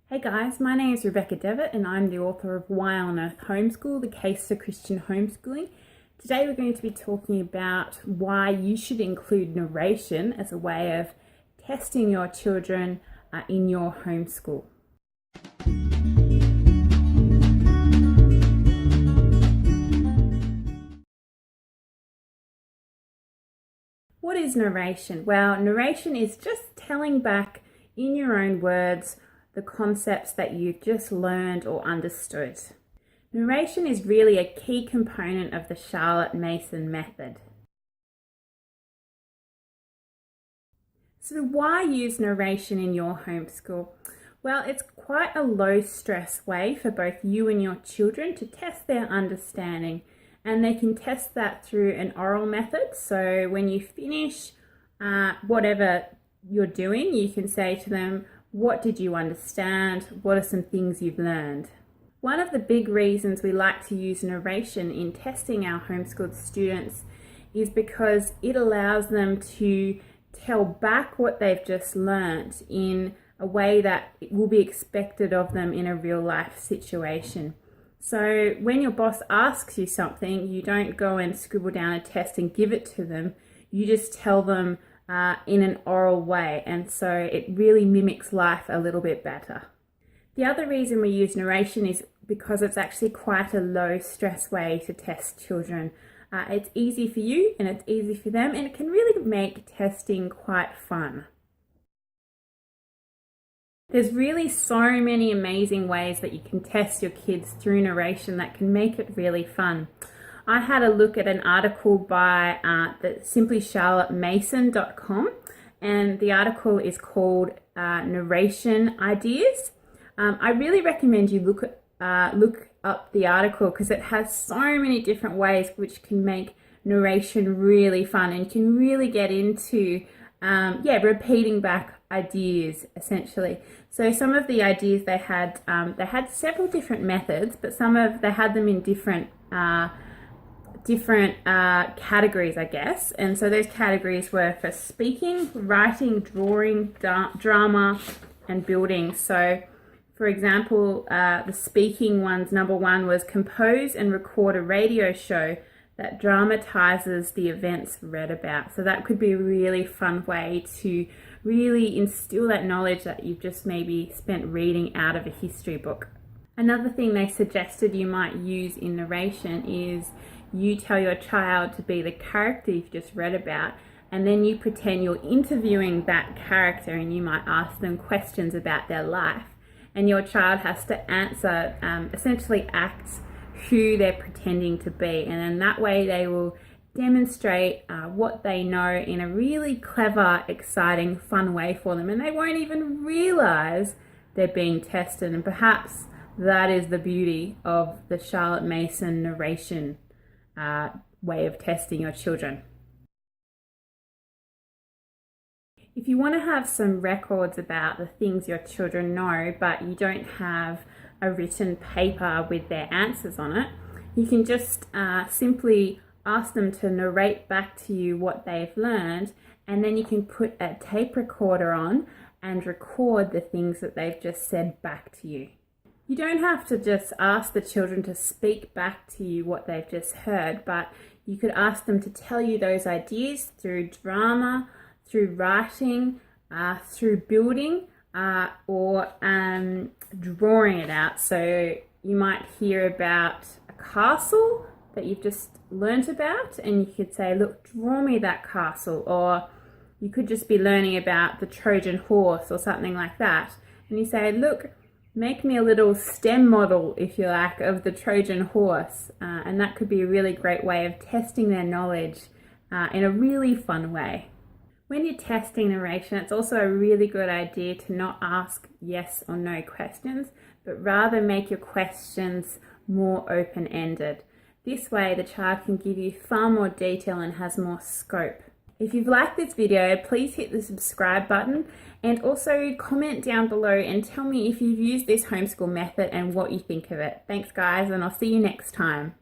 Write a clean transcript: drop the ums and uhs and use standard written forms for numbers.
Hey guys, my name is Rebecca Devitt and I'm the author of Why on Earth Homeschool, the case for Christian homeschooling. Today we're going to be talking about why you should include narration as a way of testing your children in your homeschool. What is narration? Well, narration is just telling back in your own words the concepts that you've just learned or understood. Narration is really a key component of the Charlotte Mason method. So why use narration in your homeschool? Well, it's quite a low stress way for both you and your children to test their understanding, and they can test that through an oral method. So when you finish whatever you're doing, you can say to them, what did you understand? What are some things you've learned? One of the big reasons we like to use narration in testing our homeschooled students is because it allows them to tell back what they've just learned in a way that will be expected of them in a real life situation. So when your boss asks you something, you don't go and scribble down a test and give it to them. You just tell them in an oral way, and so it really mimics life a little bit better. The other reason we use narration is because it's actually quite a low stress way to test children. It's easy for you and it's easy for them, and it can really make testing quite fun. There's really so many amazing ways that you can test your kids through narration that can make it really fun. I had a look at an article by the simplycharlottemason.com, and the article is called Narration Ideas. I really recommend you look up the article because it has so many different ways which can make narration really fun, and you can really get into repeating back ideas essentially. So some of the ideas they had several different methods, but they had them in different categories, I guess. And so those categories were for speaking, writing, drawing, drama, and building. So for example, the speaking ones, number one was compose and record a radio show that dramatizes the events read about. So that could be a really fun way to really instill that knowledge that you've just maybe spent reading out of a history book. Another thing they suggested you might use in narration is you tell your child to be the character you've just read about, and then you pretend you're interviewing that character, and you might ask them questions about their life, and your child has to answer, essentially act who they're pretending to be, and then that way they will demonstrate what they know in a really clever, exciting, fun way for them, and they won't even realize they're being tested. And perhaps that is the beauty of the Charlotte Mason narration way of testing your children. If you want to have some records about the things your children know, but you don't have a written paper with their answers on it, you can just simply ask them to narrate back to you what they've learned, and then you can put a tape recorder on and record the things that they've just said back to you. You don't have to just ask the children to speak back to you what they've just heard, but you could ask them to tell you those ideas through drama, through writing, through building, or drawing it out. So you might hear about a castle that you've just learnt about, and you could say, look, draw me that castle. Or you could just be learning about the Trojan horse or something like that. And you say, look, make me a little STEM model, if you like, of the Trojan horse. And that could be a really great way of testing their knowledge in a really fun way. When you're testing narration, it's also a really good idea to not ask yes or no questions, but rather make your questions more open-ended. This way, the child can give you far more detail and has more scope. If you've liked this video, please hit the subscribe button, and also comment down below and tell me if you've used this homeschool method and what you think of it. Thanks guys, and I'll see you next time.